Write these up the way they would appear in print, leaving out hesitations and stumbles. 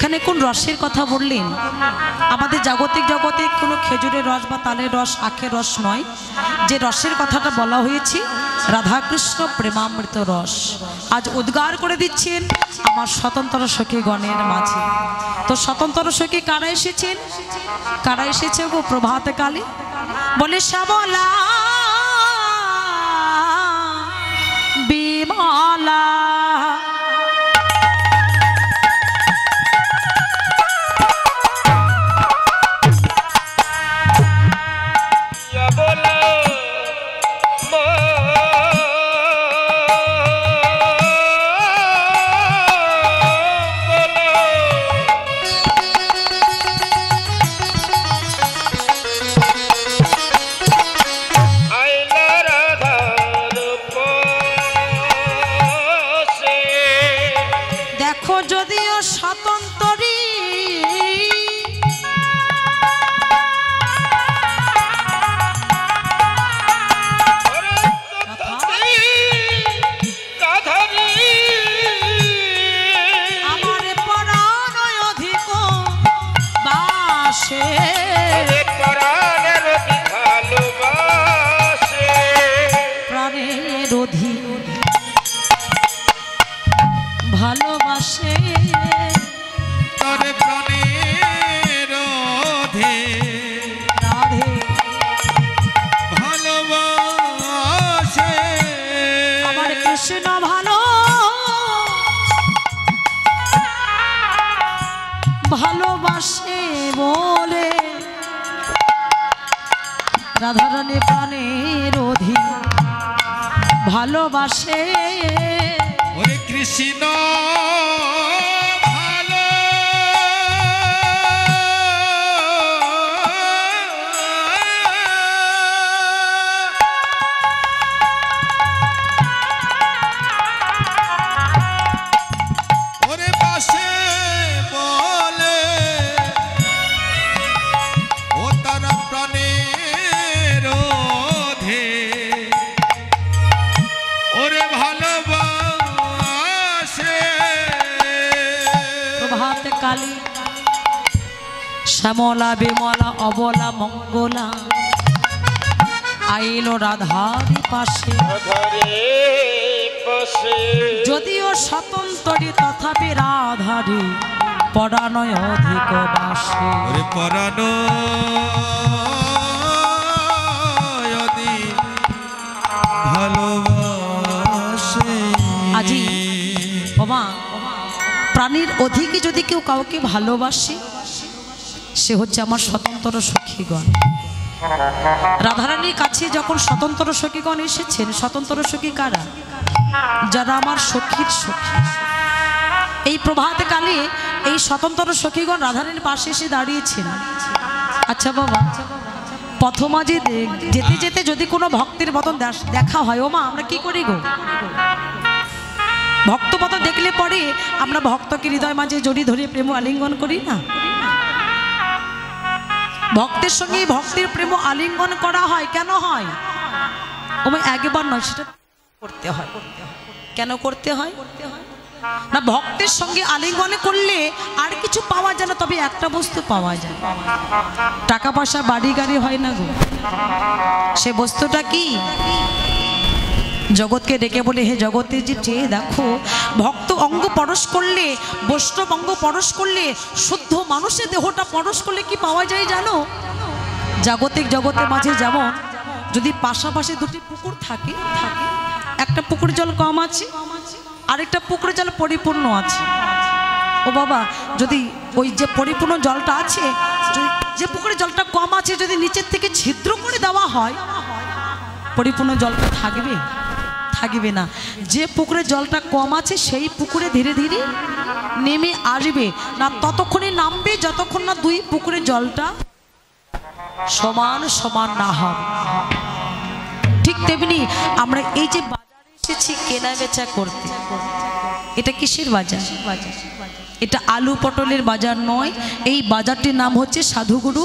এখানে কোন রসের কথা বললেন? আমাদের জাগতিক জগতে কোনো খেজুরের রস বা তালের রস, আখের রস নয়। যে রসের কথাটা বলা হয়েছে রাধাকৃষ্ণ প্রেমামৃত রস। আজ উদ্গার করে দিচ্ছেন আমার স্বতন্ত্র সখীগণের মাঝে। তো স্বতন্ত্র সখী কারা এসেছেন? কারা এসেছে গো প্রভাতে কালে? বলে শ্যামলা বিমলা ভালোবাসে তরে প্রাণের রাধে রাধে ভালোবাসে আমার কৃষ্ণ ভালো ভালোবাসে বলে রাধারানী প্রাণের অধীন ভালোবাসে ওরে কৃষ্ণ ভালো ওরে বাসে বলে ও তারা প্রাণের রোধে ওরে ভালোবাসে প্রভাতে কালী শ্যামলা বিমলা অবলা মঙ্গলা আইলো রাধারি পাশে যদিও স্বতন্ত্রী তথাপি রাধারি পরাণয় অধিক বাসে পরাণয় ভালোবাসে আজি বাবা প্রাণীর অধিকে যদি কেউ কাউকে ভালোবাসে সে হচ্ছে আমার স্বতন্ত্র সখীগণ। রাধারানীর কাছে যখন স্বতন্ত্র সখীগণ এসেছেন, স্বতন্ত্র সখী কারা? যারা আমার সখীর সখী। এই প্রভাতে কালে এই স্বতন্ত্র সখীগণ রাধারানীর পাশে এসে দাঁড়িয়েছেন। আচ্ছা বাবা, প্রথমা যে যেতে যেতে যদি কোনো ভক্তের মতন দেখা হয়, ও মা আমরা কি করি গো? ভক্ত মতো দেখলে পরে আমরা ভক্তকে হৃদয় মাঝে জড়িয়ে ধরে প্রেম আলিঙ্গন করি না? ভক্তের সঙ্গে ভক্তের প্রেম আলিঙ্গন করা হয়। কেন হয়? ও মা একবার নয়, সেটা করতে হয়। কেন করতে হয় না? ভক্তের সঙ্গে আলিঙ্গন করলে আর কিছু পাওয়া যায় না, তবে একটা বস্তু পাওয়া যায়। টাকা পয়সা বাড়ি গাড়ি হয় না গো। সে বস্তুটা কি? জগৎকে ডেকে বলে, হে জগতের যে চেয়ে দেখো, ভক্ত অঙ্গ পরশ করলে, বৈষ্ণব অঙ্গ পরশ করলে, শুদ্ধ মানুষের দেহটা পরশ করলে কি পাওয়া যায় জানো? জাগতিক জগতের মাঝে যেমন যদি পাশাপাশি দুটি পুকুর থাকে, একটা পুকুরের জল কম আছে, আরেকটা পুকুরের জল পরিপূর্ণ আছে। ও বাবা, যদি ওই যে পরিপূর্ণ জলটা আছে, যে পুকুরের জলটা কম আছে, যদি নিচের থেকে ছিদ্র করে দেওয়া হয়, পরিপূর্ণ জলটা থাকবে? থাকবে না। যে পুকুরে জলটা কম আছে সেই পুকুরে ধীরে ধীরে নেমে আসবে না, ততক্ষণে নামবে যতক্ষণ না দুই পুকুরের জলটা সমান সমান না হবে। ঠিক তেমনি আমরা এই যে বাজারে এসেছি কেনা বেচা করতে, এটা কিসের বাজার? এটা আলু পটলের বাজার নয়। এই বাজারটির নাম হচ্ছে সাধুগুরু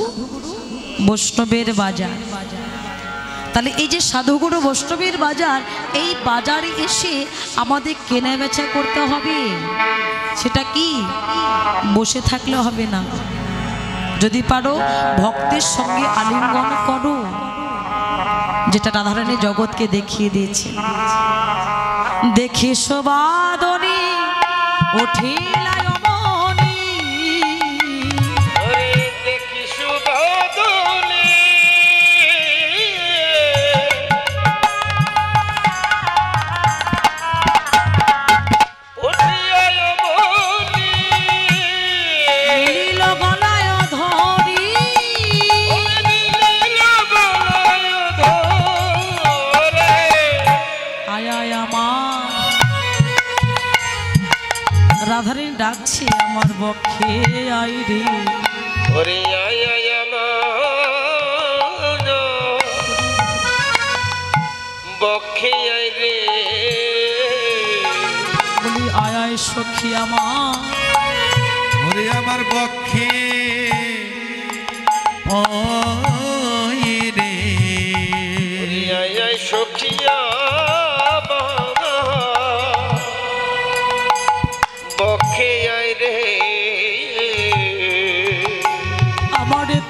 বৈষ্ণবের বাজার। তাহলে এই যে সাধুগুরু বৈষ্ণবের বাজার, এই বাজারে এসে আমাদের কেনা বেচা করতে হবে। সেটা কি? বসে থাকলে হবে না, যদি পারো ভক্তের সঙ্গে আলিঙ্গন করো, যেটা রাধারানী জগৎকে দেখিয়ে দিয়েছে। দেখে শোভাদনি ওঠে রাধারানী ডাকছে, আমার বক্ষে আই রে, ওরে আয় আয় আমার বক্ষে আই রে, বলি আয় আয় সখী আমার, ওরে আমার বক্ষে আয় রে, ওরে আয় আয় সখী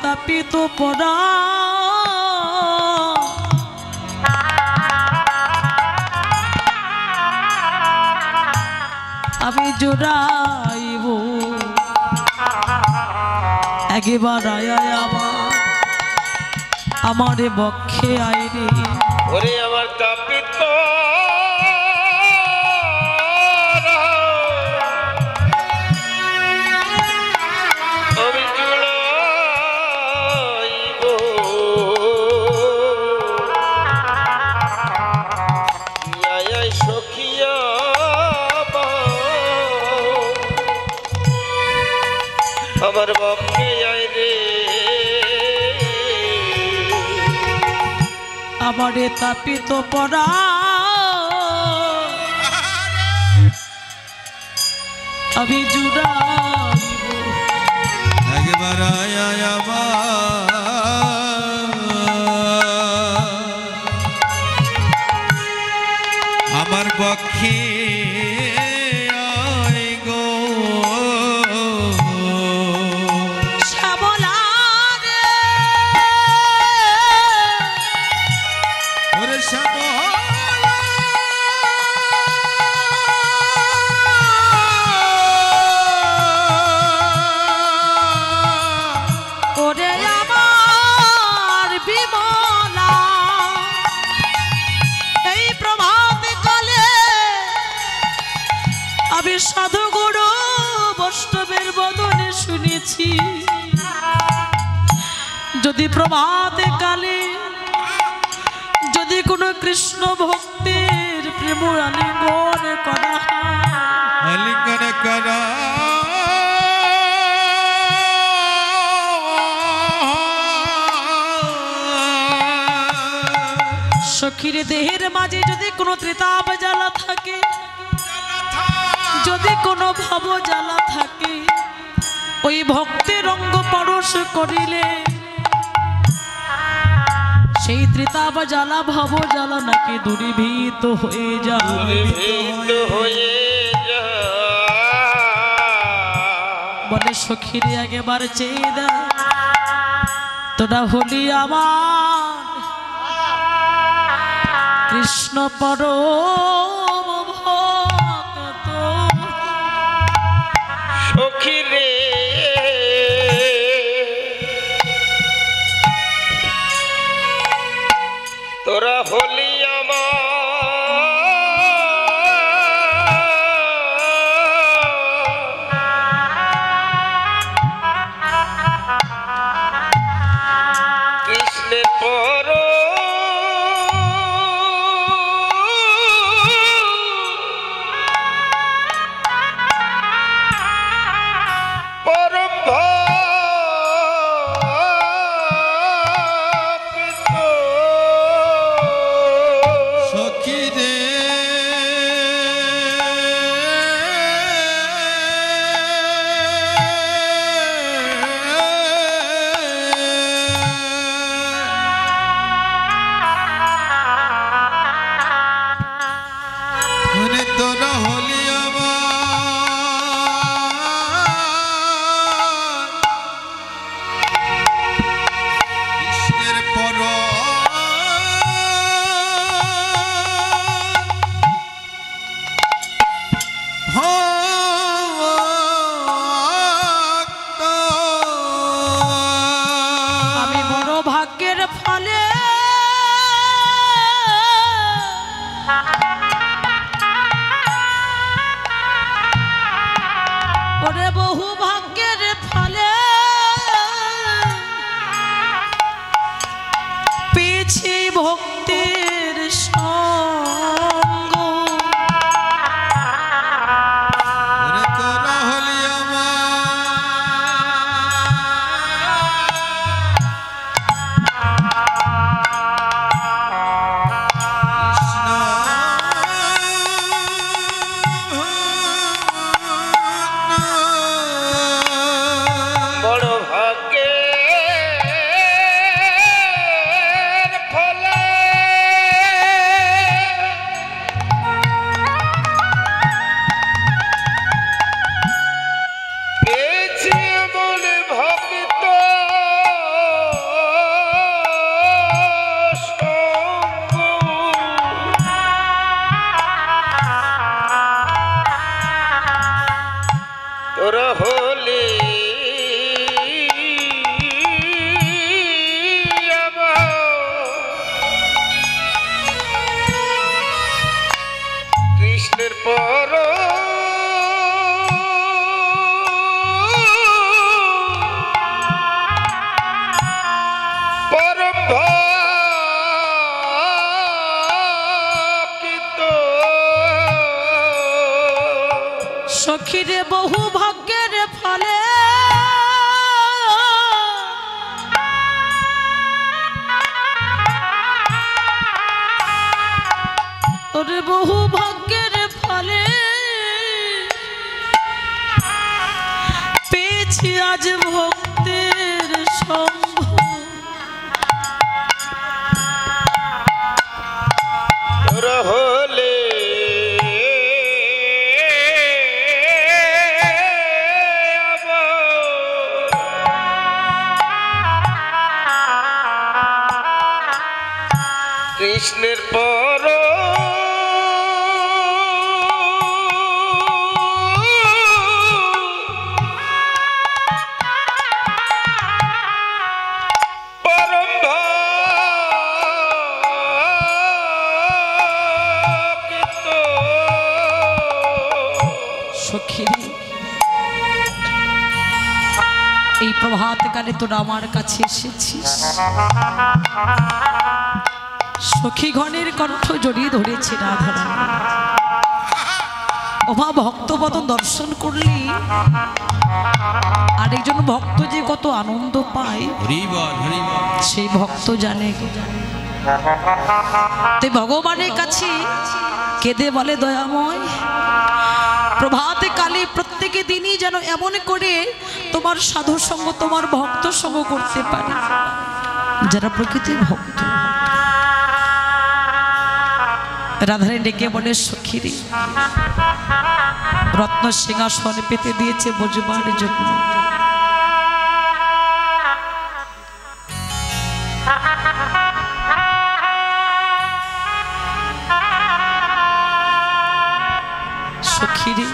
তাপিত পড়া আমি জোড়াইব একবার আয় আমার বক্ষে আয় রে, ওরে আমার তাপিত আমার বক্ষে আয় রে, আমারে তাপিত পড়া আমি জুড়াইব একবার আয় আমার বক্ষে সাধুগুরু বৈষ্ণবের বদনে শুনেছি, যদি প্রভাতে কালে যদি কোনো কৃষ্ণ ভক্তের প্রেম আলিঙ্গন করা সখীর দেহের মাঝে যদি কোনো ত্রিতাপ জ্বালা থাকে, যদি কোনো ভাব জ্বালা থাকে, ওই ভক্তের অঙ্গ পরশ করিলে সেই ত্রিতাপ জ্বালা ভাব জ্বালা নাকি দূরীভূত হয়ে যায়, বলে সখীরে একবার চেয়ে দেয়, তোরা হলি আমার কৃষ্ণ পরম ভক্ত, সখী রে তোরা হলি আমার কৃষ্ণের পরম বহু ভাগ্যের ফলে ওরে বহু ভাগ্যের ফলে পেয়েছি আজ ভক্তের সঙ্গ হলে কৃষ্ণের পর এই প্রভাত কালে তোরা আমার কাছে এসেছিস সখী গণের কণ্ঠ জড়িয়ে ধরেছে রাধারানী ওমা ভক্তবদন দর্শন করলি আরেকজন ভক্ত যে কত আনন্দ পায় সেই ভক্ত জানে তুই ভগবানের কাছে কেঁদে বলে দয়াময় প্রভাতে কালে প্রত্যেকে দিনই যেন এমন করে তোমার সাধু সঙ্গ তোমার ভক্ত সঙ্গ করতে পারে যারা প্রকৃতির ভক্ত রাধারানী ডেকে বলে সখীরে রত্ন সিংহাসনে পেতে দিয়েছে বজবার জন্য সখীরে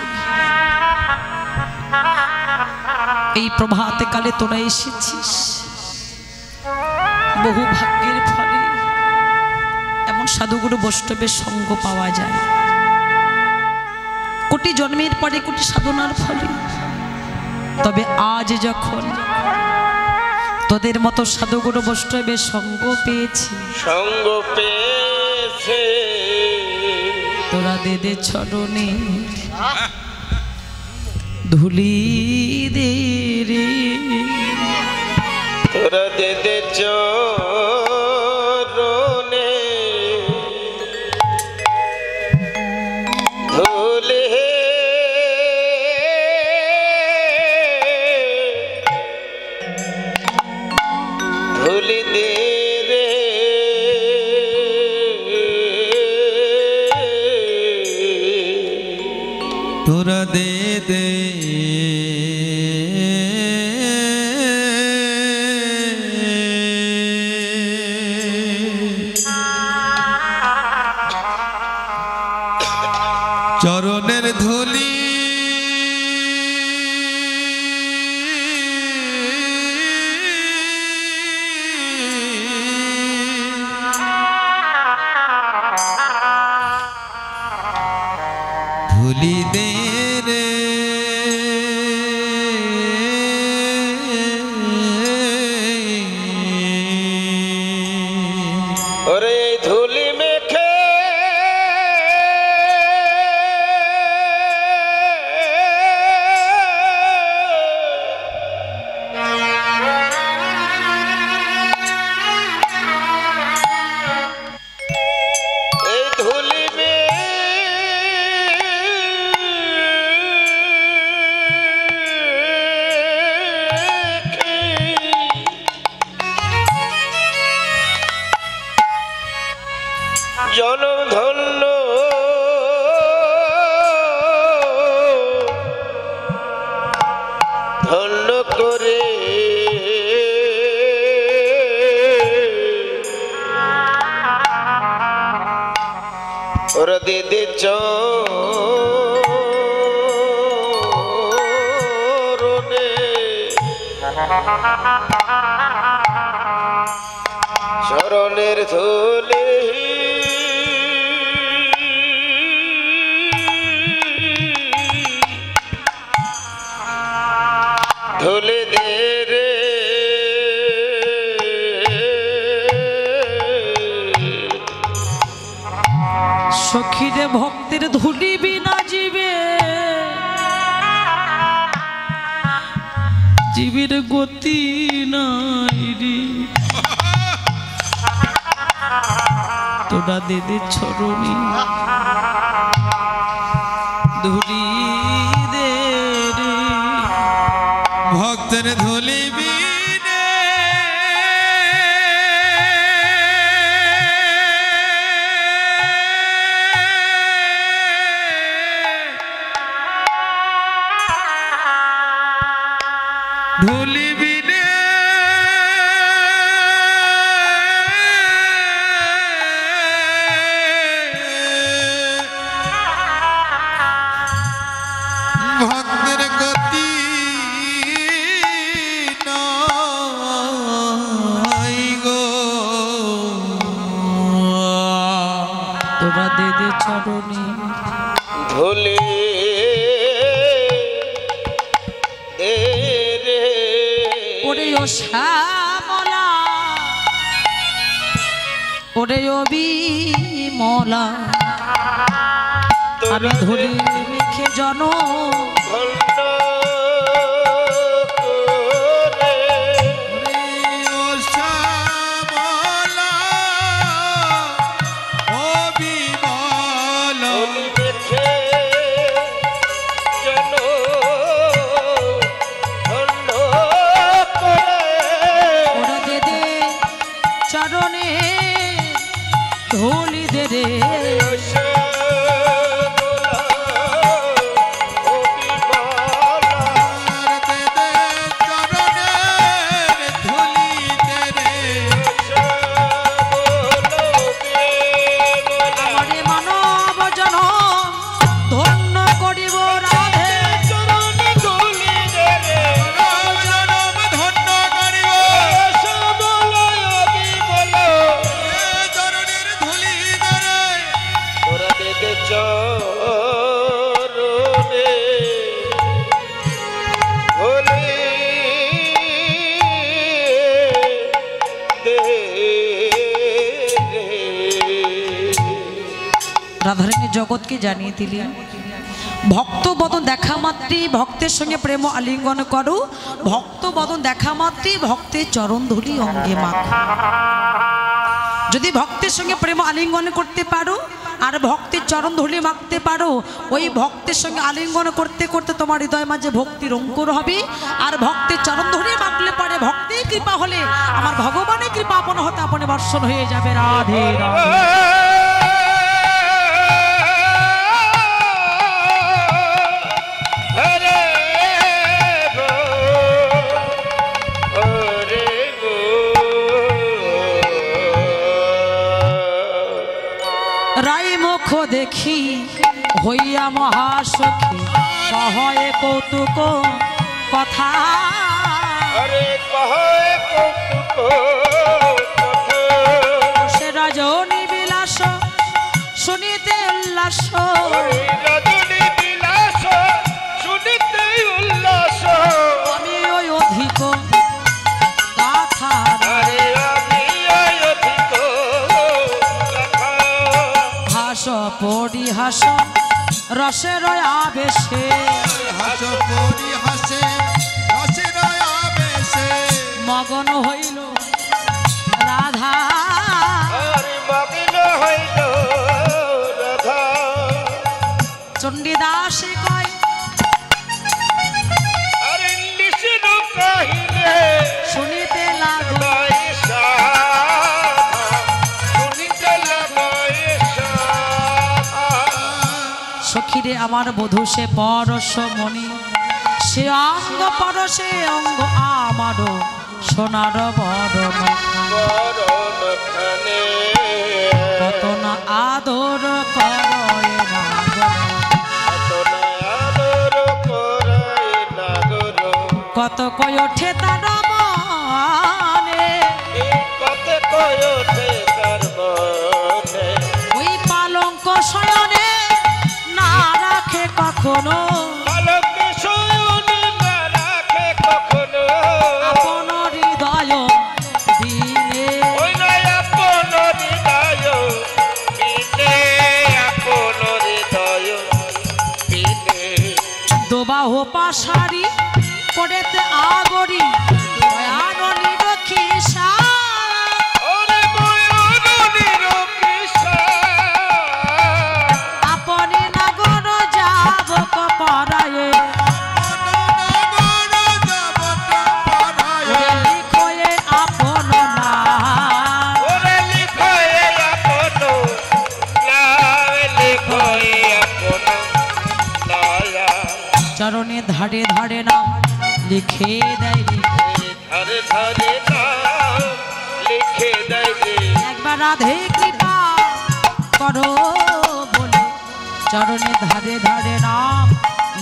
এই প্রভাতে কালে তোরা এসেছিস বহু ভাগ্যের ফলে এমন সাধুগুরু বৈষ্ণবের সঙ্গ পাওয়া যায় কোটি জন্মের পরে কোটি সাধনার ফলে তবে আজ যখন তোদের মতো সাধুগুরু বৈষ্ণবের সঙ্গ পেয়েছি তোরা দে চরণে ধুলি দে রে তোরা দে চরণে ধুলি ধুলি দে রে তোরা দে দে চরণের ধুলি ধুলি দে রে ওরে ধুলি মেখে এই ধুলি জনম ধন্য ধন্য করে ওরা দে চরণে চরণের ধুলি ধুলি দে রে সখীরে ভক্তের ধুলি বিনা জীবে জীবের গতি নাই রে তোরা দেদে ছড়নি ধুলি দে রে ভক্তের ধুলি বিনে ধুলি বিনে ভক্তের গতি নাই গো তোরা দেদে ছড়নি ধুলি দে রে ওরে ও শ্যামলা ওরে ও বিমলা আমি ধুলি মেখে জন ধন্য করে ও শ্যামলা ও বিমলা ধুলি মেখে যেন ধন্য করে ওরা দেদে চরণে ধুলি দে রে আমারে মানব জনম ধন্য করিব রাধে রাধারানী জগৎকে জানিয়ে দিলেন ভক্ত বদন দেখা মাত্রই ভক্তের সঙ্গে প্রেম আলিঙ্গন করো ভক্ত বদন দেখা মাত্রই ভক্তের চরণ ধুলি অঙ্গে মাখো যদি ভক্তের সঙ্গে প্রেম আলিঙ্গন করতে পারো আর ভক্তের চরণ ধুলি মাখতে পারো ওই ভক্তের সঙ্গে আলিঙ্গন করতে করতে তোমার হৃদয় মাঝে ভক্তির অঙ্কুর হবে আর ভক্তের চরণ ধুলি মাখলে পরে ভক্তির কৃপা হলে আমার ভগবানের কৃপা আপন হতে আপনে বর্ষণ হয়ে যাবে রাধে রাধে রাই মুখ দেখি হইয়া মহাসখী কহে কৌতুক কথা সে রজনী বিলাস শুনিতে উল্লাস আমি ওই অধিক কথা হাস পরিহাস রসের আবেশে হাস পরিহাসে রসের আবেশে মগন হইল রাধা চণ্ডীদাসে কয় শুনিতে লাগো সখীরে আমার বধূ সে পরশমণি সে অঙ্গ পরশে অঙ্গ আমারও সোনার বরণ কত না আদর করে কত কয় ওঠে তার মনে ওই পালঙ্ক শয়নে না রাখে কখনো আপন হৃদয় দিনে দোবাহ পাশারি পড়েতে আগরি চরণে ধারে ধারে নাম লিখে দেয় রে। ধারে ধারে নাম লিখে দেয় রে। একবার রাধে কৃপা করো বলে চরণে ধারে ধারে নাম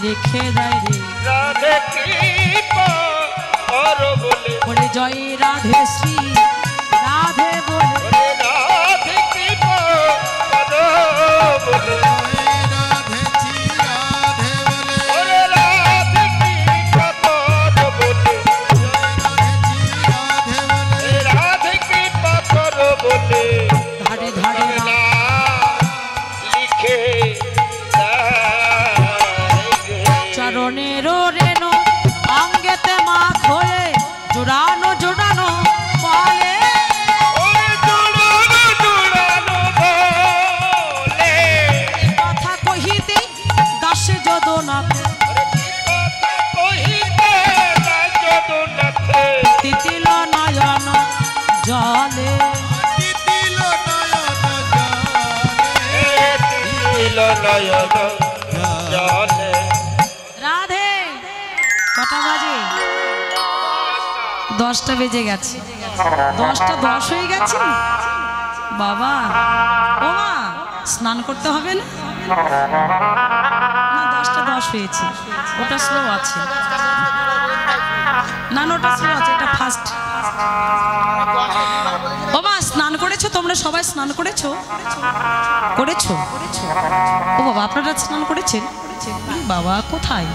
লিখে দেয় রে। রাধে কৃপা করো বলে বলে জয় রাধে শ্রী রাধে বলে ওরে রাধে কৃপা করো বলে রাধে ছি রাধে বলে ওরে রাধে কৃপা করো বলে রাধে ছি রাধে বলে রাধে কৃপা করো বলে ধারে ধারে নাম লিখে চরণের রেণু অঙ্গেতে মা খোলে জোড়ানো জোড়ানো বলে কথা কহিতে দাসে যদনাথে তিতিল নয়ন জলে তিতিল নয়ন জলে রাধে কটা বাজে 10টা বেজে গেছে 10টা 10 হয়ে গেছে বাবা ও মা স্নান করতে হবে না না 10টা 10 হয়েছে ওটা স্লো আছে না না ওটা স্লো আছে এটা ফাস্ট ও মা স্নান করেছো তোমরা সবাই স্নান করেছো করেছো ও বাবা আপনারা স্নান করেছেন বাবা কোথায়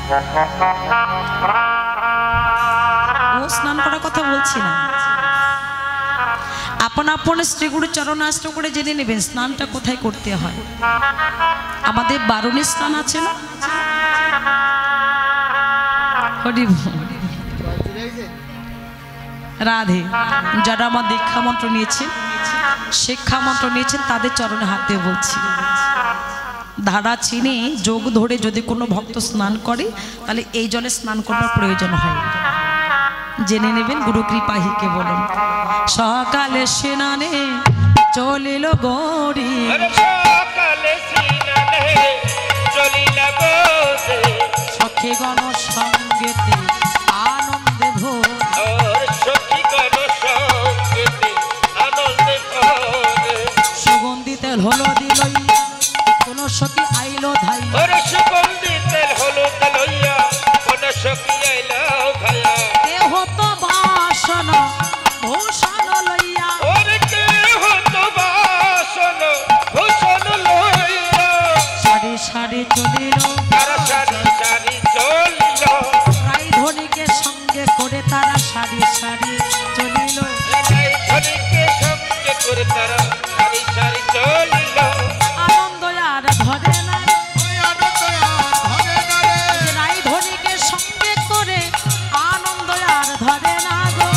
ও স্নান করার কথা বলছি না আপন আপন শ্রীগুরু চরণাষ্ট করে জেনে নেবেন স্নানটা কোথায় করতে হয় আমাদের বারুণী স্নান আছে না হরি বল। রাধে যারা আমার দীক্ষা মন্ত্র নিয়েছেন শিক্ষা মন্ত্র নিয়েছেন তাদের চরণে হাত দিয়ে বলছি ধারা চিনে যোগ ধরে যদি কোনো ভক্ত স্নান করে তাহলে এই জলে স্নান করার প্রয়োজন হয় জেনে নেবেন গুরু কৃপাহিকে বলুন সকালে স্নানে চলিল গৌরী সখী গণ সঙ্গেতে আনন্দে ভোর সুগন্ধিতে হলো দিল কোন সখী আইলো ধাই দেহ তো বাসন ভূষণ লইয়া সারি সারি চলিল প্রায় ধনীকে সঙ্গে করে তারা সারি সারি চলিল আনন্দ আর ধরে না রাই ধনীকে সঙ্গে করে আনন্দ আর ধরে না গো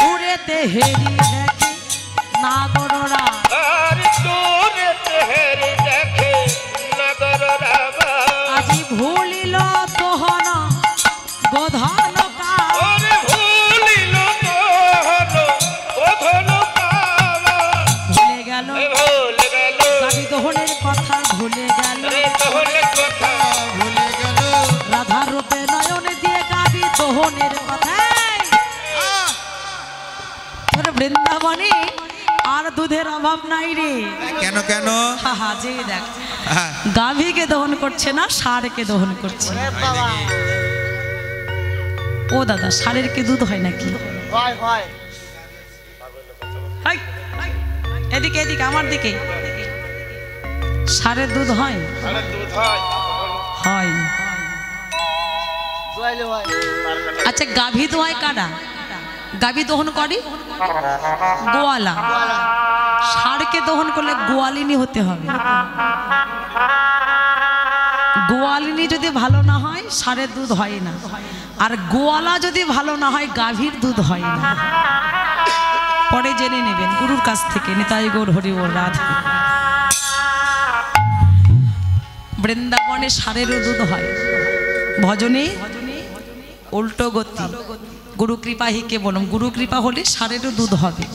উড়েতে হেরি দেখে নাগররা আজি ভুলিল তোহন গোধন ভুলে গেল গাবি দোহনের কথা ভুলে গেল ভুলে গেল রাধার রূপে নয়ন দিয়ে গাবি দোহনের কথা বৃন্দাবনে আর দুধের অভাব নাই রে কেন কেন হা যে দেখ হ্যাঁ, গাভীকে দহন করছে না ষাঁড়কে দহন করছে ও দাদা ষাঁড়ের কি দুধ হয় নাকি হাই, এদিকে এদিকে আমার দিকে ষাঁড়ের দুধ হয় হয় আচ্ছা গাভী দোয়ায় কারা গাভী দহন করে গোয়ালা ষাঁড়কে দহন করলে গোয়ালিনী হতে হবে গোয়ালিনী যদি ভালো না হয় ষাঁড়ের দুধ হয় না আর গোয়ালা যদি ভালো না হয় গাভীর দুধ হয় না পরে জেনে নেবেন গুরুর কাছ থেকে নিতাই গৌর হরি বল রাধে বৃন্দাবনে ষাঁড়েরও দুধ হয় ভজনে উল্টো গতি গুরু কৃপা হিকে বলুন গুরু কৃপা হলে ষাঁড়েরও দুধ হবে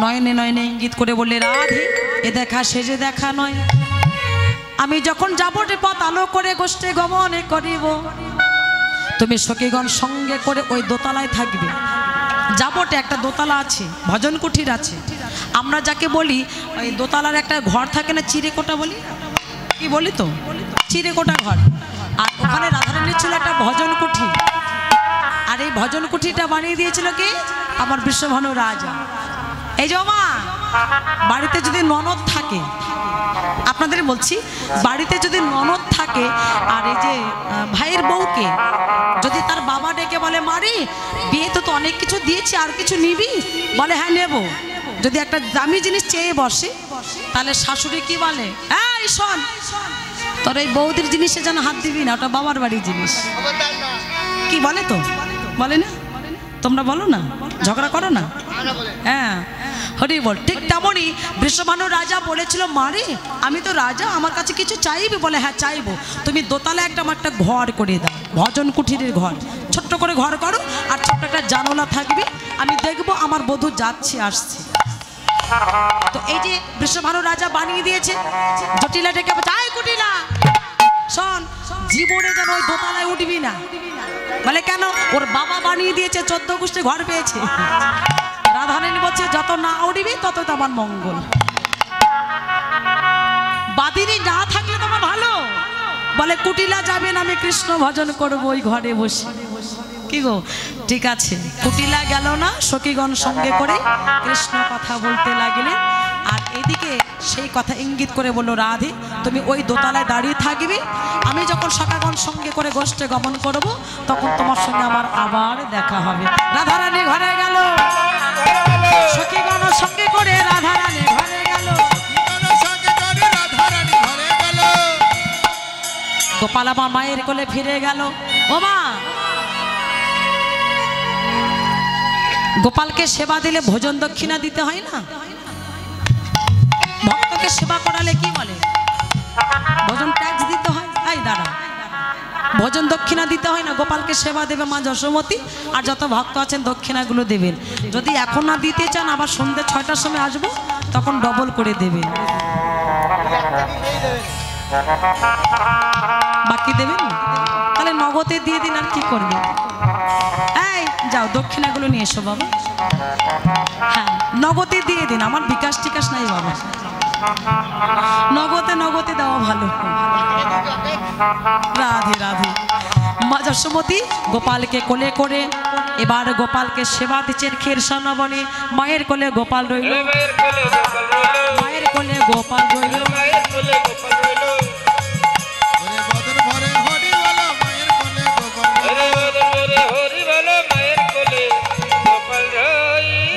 নয়নে নয়নে ইঙ্গিত করে বললে রাধে এ দেখা সে যে দেখা নয় আমি যখন যাবটে পথ আলো করে গোষ্ঠে গমনে করিব, তুমি সখীগণ সঙ্গে করে ওই দোতলায় থাকবে। যাবটে একটা দোতলা আছে, ভজন কুঠির আছে। আমরা যাকে বলি ওই দোতলার একটা ঘর থাকে না, চিরেকোটা বলি, কি বলি তো, চিরেকোটা ঘর। আর ওখানে রাধারানীর ছিল একটা ভজন কুঠি। আর এই ভজন কুঠিটা বানিয়ে দিয়েছিল কি আমার বিশ্বভানু রাজা। এই যে মা, বাড়িতে যদি ননদ থাকে, আপনাদের বলছি, বাড়িতে যদি ননদ থাকে আর এই যে ভাইয়ের বউকে যদি তার বাবা ডেকে বলে মারি বিয়েতে তো অনেক কিছু দিয়েছি, আর কিছু নিবি, বলে হ্যাঁ নেব, যদি একটা দামি জিনিস চেয়ে বসে, তাহলে শাশুড়ি কি বলে, এই শোন তোর এই বৌদির জিনিসে যেন হাত দিবি না, ওটা বাবার বাড়ির জিনিস। কি বলে তো, বলে না? তোমরা বলো না, ঝগড়া করো না? হ্যাঁ, হরি বল। ঠিক তেমনই বৃষভানু রাজা বলেছিল, মারে আমি তো রাজা, আমার কাছে কিছু চাইবি, বলে হ্যাঁ চাইবো, তুমি দোতলা একটা আমার একটা ঘর করে দাও, ভজন কুঠিরের ঘর, ছোট্ট করে ঘর করো, আর ছোট্ট একটা জানোলা থাকবে, আমি দেখবো আমার বধূ যাচ্ছে আসছে। তো এই যে বৃষভানু রাজা বানিয়ে দিয়েছে। জটিলা ডেকে যাই কুটিলা শোন, জীবনে যেন ওই দোতলায় উঠবি না। বলে কেন? ওর বাবা বানিয়ে দিয়েছে, 14 গোষ্ঠী ঘর পেয়েছে। রাধারানী বলছে যত না উঠবি তত তো আমার মঙ্গল, বাদিনী না থাকলে তোমার ভালো। বলে কুটিলা যাবেন, আমি কৃষ্ণ ভজন করবো ওই ঘরে বসে। কি গো, ঠিক আছে। কুটিলা গেল না, সখীগণ সঙ্গে করে কৃষ্ণ কথা বলতে লাগলেন। আর এদিকে সেই কথা ইঙ্গিত করে বলল, রাধে তুমি ওই দোতলায় দাঁড়িয়ে থাকবে, আমি যখন সখাগণ সঙ্গে করে গোষ্ঠে গমন করব, তখন তোমার সঙ্গে আমার আবার দেখা হবে। রাধারানী ঘরে গেল, সখীগণ সঙ্গে করে রাধারানী ঘরে গেল। গোপাল আমার মায়ের কোলে ফিরে গেল। ও মা, গোপালকে সেবা দিলে ভোজন দক্ষিণা দিতে হয় না? ভক্তকে সেবা করালে কি বলে? ভোজন ট্যাক্স দিতে হয়। এই দাঁড়া, ভোজন দক্ষিণা দিতে হয় না? গোপালকে সেবা দেবে মা যশোমতী, আর যত ভক্ত আছেন দক্ষিণাগুলো দেবেন। যদি এখন না দিতে চান, আবার সন্ধ্যে 6টার সময় আসবো, তখন ডবল করে দেবেন। বাকি দেবেন, তাহলে নগদে দিয়ে দিন, আর কি করবে? এই যাও দক্ষিণাগুলো নিয়ে এসো বাবা। হ্যাঁ, নগদে দিয়ে দিন, আমার বিকাশ টিকাশ নাই বাবা, নগদে দেওয়া ভালো। রাধে রাধে। মা যশোমতী গোপালকে কোলে করে এবার গোপালকে সেবা দিচ্ছেন ক্ষীরসান বনে। মায়ের কোলে গোপাল রইল, মায়ের কোলে গোপাল রইল, মায়ের কোলে গোপাল রইল।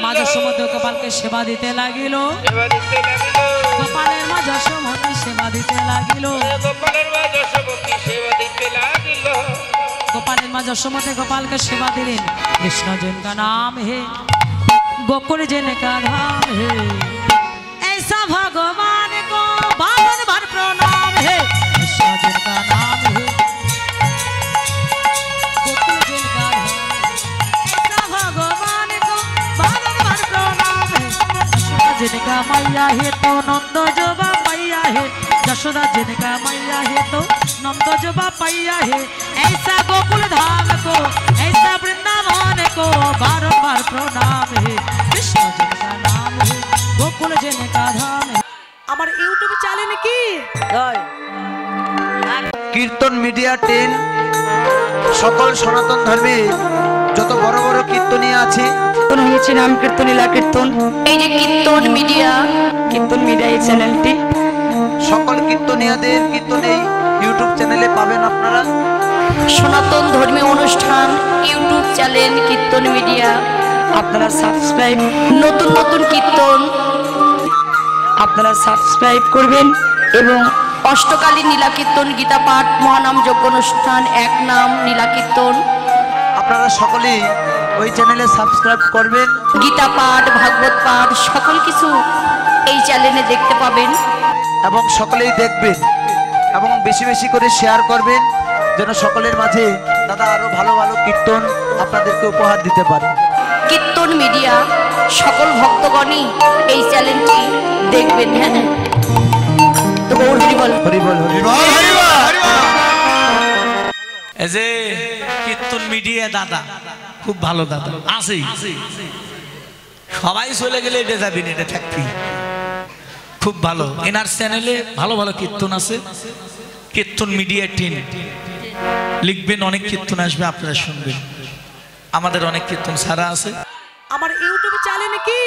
মা যশোমতী গোপালকে সেবা দিতে লাগিল, গোপালের মা যশোমতী সেবা দিতে লাগিল, গোপালের মা যশোমতী গোপালকে সেবা দিলেন। কৃষ্ণ जिनका नाम है गोकुल जिनका धाम है, ऐसा भगवान को बावन बार प्रणाम है। कृष्ण जिनका नाम है गोकुल जिनका धाम है, ऐसा भगवान को बावन बार प्रणाम है। यशोदा जिनका मैया है तो नंद जोबा मैया है, यशोदा जिनका मैया है तो नंद जोबा मैया है। ऐसा गोकुल धाम को, ऐसा वृंदावन को बारंबार प्रणाम है। कृष्ण जिनका नाम है गोकुल जिनका धाम है। আমার ইউটিউব চ্যানেল কি কীর্তন মিডিয়া 10 সকল সনাতন ধর্মে যত বড় বড় কীর্তনীয় আছে হয়েছে নাম কীর্তন লীলা কীর্তন। এই যে কীর্তন মিডিয়া এই চ্যানেলটি সকল কীর্তনীয়দের কীর্তন এই ইউটিউব চ্যানেলে পাবেন আপনারা। সনাতন ধর্মীয় অনুষ্ঠান ইউটিউব চ্যানেল কীর্তন মিডিয়া, আপনারা সাবস্ক্রাইব, নতুন নতুন কীর্তন আপনারা সাবস্ক্রাইব করবেন। এবং অষ্টকালীন নীলা কীর্তন, গীতা পাঠ, মহানাম যজ্ঞ অনুষ্ঠান, এক নাম নীলা কীর্তন আপনারা সকলেই ওই চ্যানেলে সাবস্ক্রাইব করবেন। গীতা পাঠ, ভাগবত পাঠ সকল কিছু এই চ্যানেলে দেখতে পাবেন এবং সকলেই দেখবেন এবং বেশি বেশি করে শেয়ার করবেন, যেন সকলের মাঝে দাদা আরো ভালো ভালো কীর্তন আপনাদেরকে উপহার দিতে পারে। কীর্তন মিডিয়া সকল ভক্তগণই এই চ্যানেলটি দেখবেন। হ্যাঁ, তো গৌর হরি বল। হরি বল হরি বল। বল হরি বল হরি বল। এই যে কীর্তন মিডিয়া দাদা খুব ভালো দাদা আছে, সবাই চলে গেলে এটা যাবি না, এটা থাকবি। খুব ভালো, এনার চ্যানেলে ভালো ভালো কীর্তন আছে, কীর্তন মিডিয়া টিম লিখবেন, অনেক কীর্তন আসবে, আপনারা শুনবেন। আমাদের অনেক কীর্তন ছাড়া আছে। আমার ইউটিউব চ্যানেলে কি